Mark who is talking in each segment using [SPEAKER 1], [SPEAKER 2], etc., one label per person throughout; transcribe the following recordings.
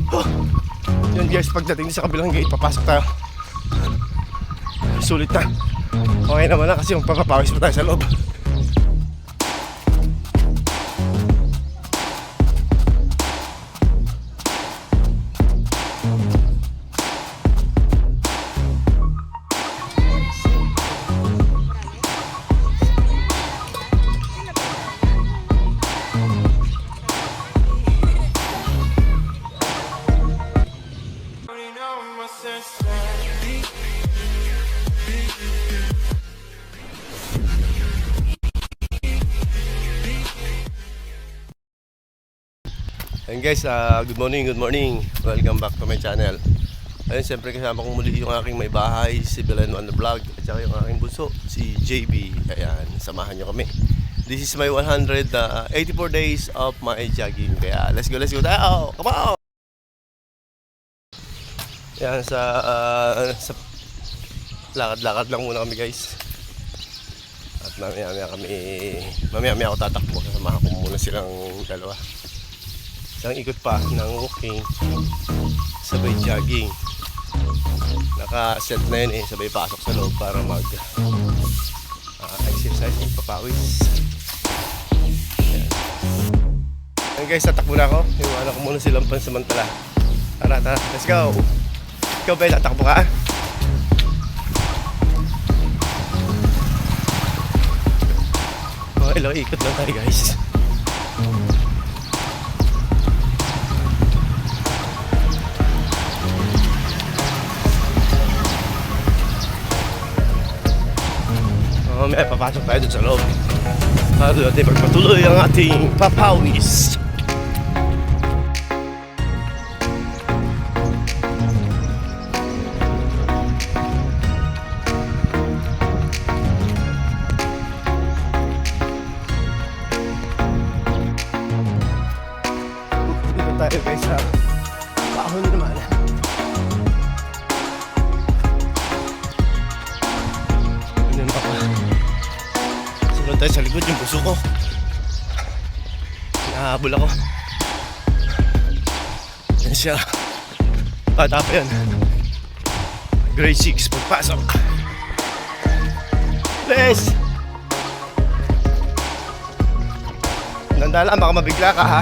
[SPEAKER 1] Huh. Yun guys, pagdating sa kabilang gate, papasok tayo. Sulit na. Okay naman na kasi yung papapawis pa tayo sa loob. And guys, good morning. Welcome back to my channel. Ayun, siyempre kasama kong muli yung aking may bahay, si Belen on the vlog, at saka yung aking bunso, si JB. Ayan, samahan nyo kami. This is my 184 days of my jogging. Kaya let's go tayo. Come on! Ayan, sa lakad-lakad lang muna kami guys. At mamaya ako tatakbo. Kasamahan ko muna silang dalawa. Isang ikot pa ng walking, sabay jogging. Naka-set na yun sabay pasok sa loob para mag-exercise ng papawis. Ayan. Ayan guys, tatakbo na ako. Iwanan ko muna silang pansamantala. Tara, let's go! Ikaw ba, tatakbo ka? Oh, ilang ikot lang tayo guys. May papasok tayo dun sa loob para doon natin magpatuloy ang ating papawis. Dito tayo guys sa bahon naman. Tayo sa likod yung puso ko. Nahabol ako. Yan siya. Bata pa yan. Grade 6 pagpasok. Please! Nandala, baka mabigla ka ha.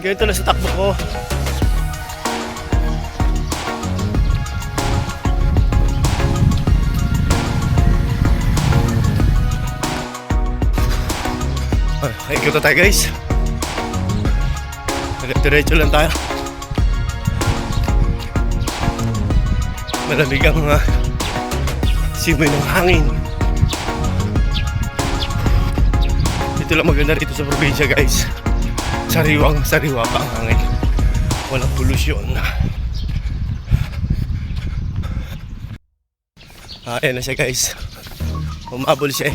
[SPEAKER 1] Ganito lang sa takbo ko. Okay, ikot tayo guys. Diretso lang tayo. Malamig ang simoy ng hangin. Ito lang maganda rito sa probinsya guys. Sariwa pa ang hangin. Walang polusyon. Ayan na siya guys. Umabol siya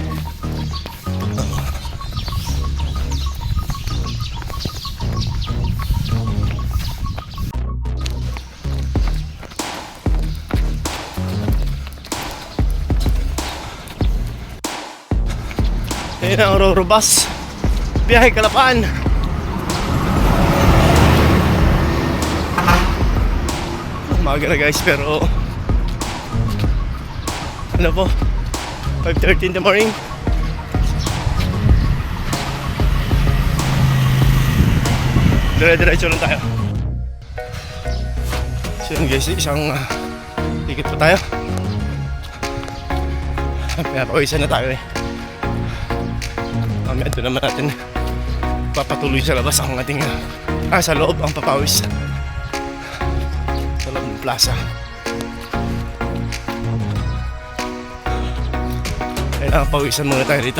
[SPEAKER 1] Ayan ang Roro Bus. Biyahe Kalapaan. Umaga na guys, pero ano po, 5:30 in the morning. Dire-diretso lang tayo. So yun guys, isang ikot pa tayo. Pinapawisan na tayo mamaya doon naman natin papatuloy sa labas ang ating sa loob ang papawis. Plaza. Kailangan pawisan muna tayo dito.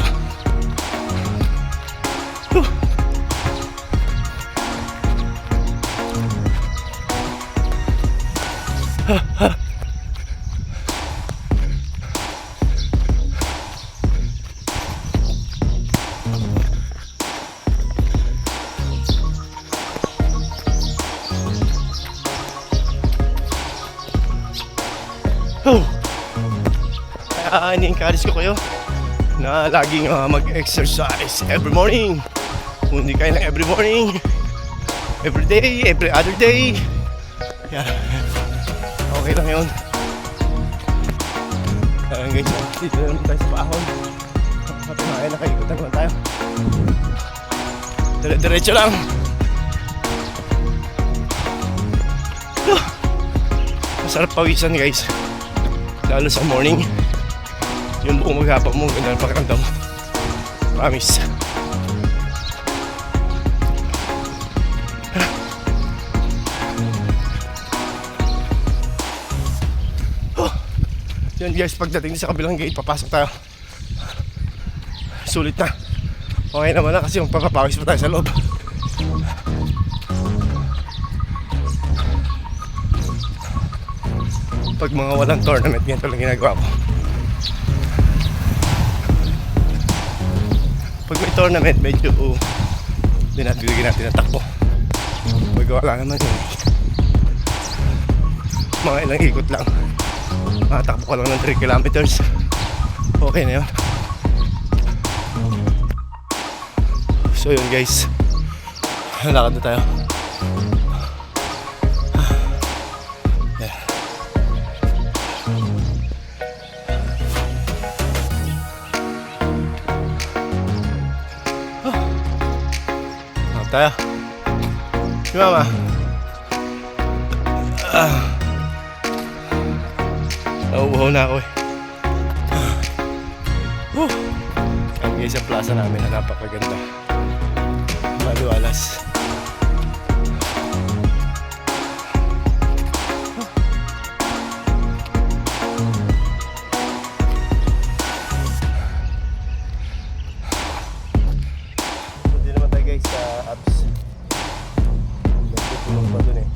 [SPEAKER 1] ini-encourage ko kayo na laging mag-exercise every morning. Kung hindi kayo na every morning, every day, every other day, yan, okay lang yun. Ayan guys, dito na naman tayo sa paahon. Patunayan na kayo, ikutan naman tayo. Dire-diretso lang. Masarap pawisan guys, lalo sa morning. Yung buong maghapon mo, ganda ng pakiramdam. Promise. Yan guys, pagdating sa kabilang gate, papasok tayo. Sulit na. Okay naman na kasi yung papapawis pa tayo sa loob. Pag mga walang tournament, ganito lang ginagawa ko. Pag may tournament, medyo dinabigyan natin ng takbo. Pag wala naman yun, mga ilang ikot lang. Makatakbo ka lang ng 3 kilometers. Okay na yun. So yun guys, lakad na tayo. Tayo. Si Mama. Nauuhaw na ako eh. Ang guys, ang plaza namin na napakaganda. Maluwalas. Hindi naman tayo guys sa abs. Tulong pa dun eh.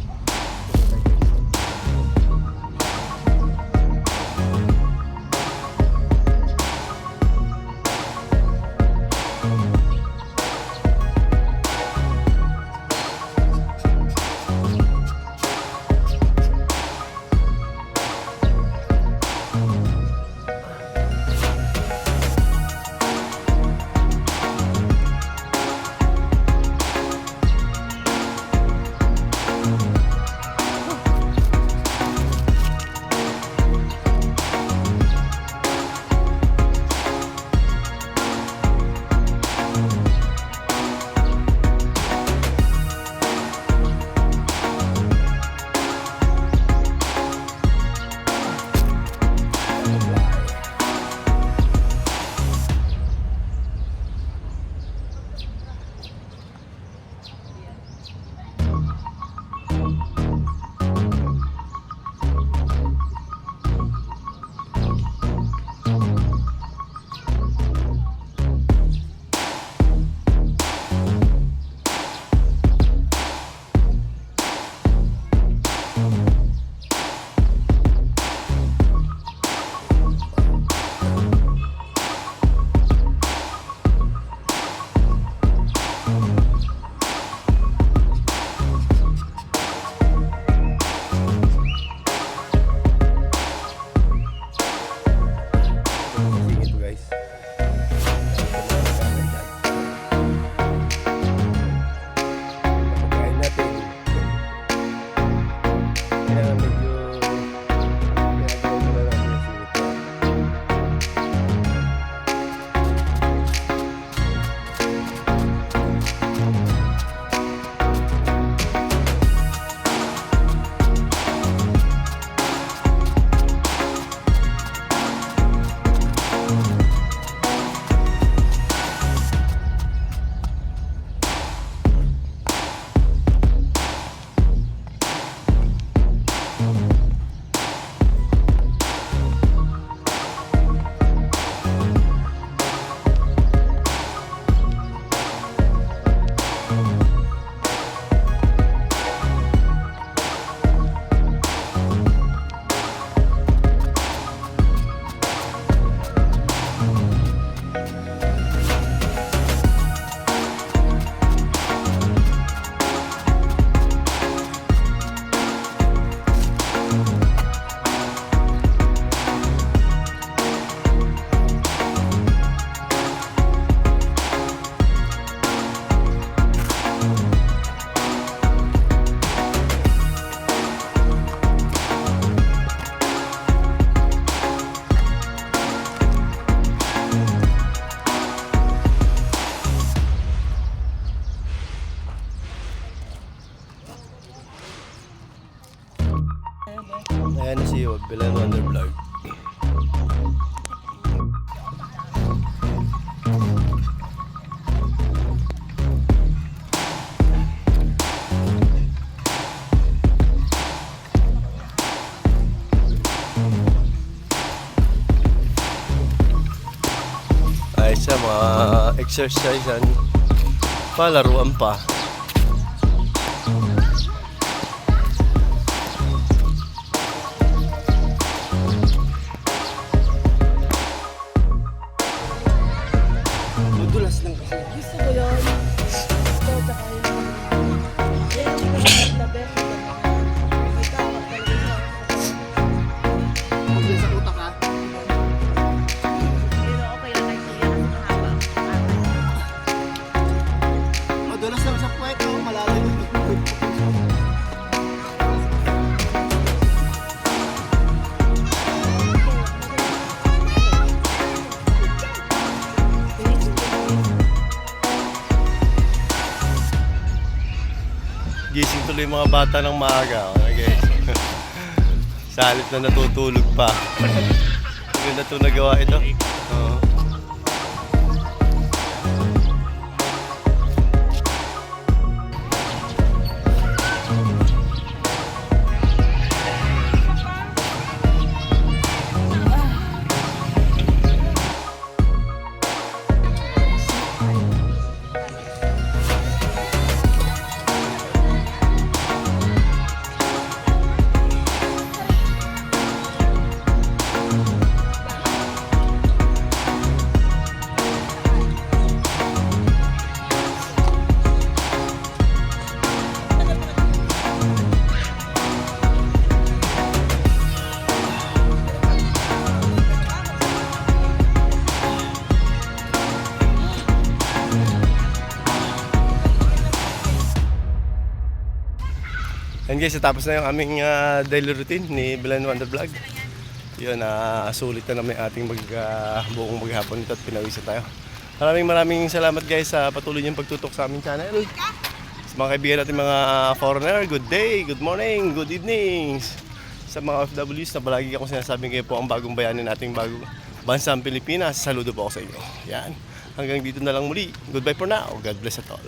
[SPEAKER 1] Wonder Vlog. Ay sa mga exercise palaruan pa.
[SPEAKER 2] Madulas lang kasi.
[SPEAKER 3] Gusto ko yun. Gusto ko tsaka yun. Yan yung nagtabi. May tapak talaga siya.
[SPEAKER 2] Huwag yan sa utak ha.
[SPEAKER 3] Pero okay lang kahit yan ang mahaba.
[SPEAKER 2] Madulas lang sa puwet oh. Malalim.
[SPEAKER 1] Gising tuloy yung mga bata ng maaga. Okay. Sa halip na natutulog pa. Maganda ito nagawa ito. Oo. And guys, tapos na yung aming daily routine ni Belen Wonder Vlog. Yun, sulit na naman yung ating buong maghapon nito at pinawisan tayo. Maraming salamat guys sa patuloy niyong pagtutok sa aming channel. Sa mga kaibigan natin mga foreigner, good day, good morning, good evenings. Sa mga OFWs na palagi akong sinasabing kayo po ang bagong bayanin nating bagong bansang Pilipinas. Saludo po ako sa inyo. Yan. Hanggang dito na lang muli. Goodbye for now. God bless at all.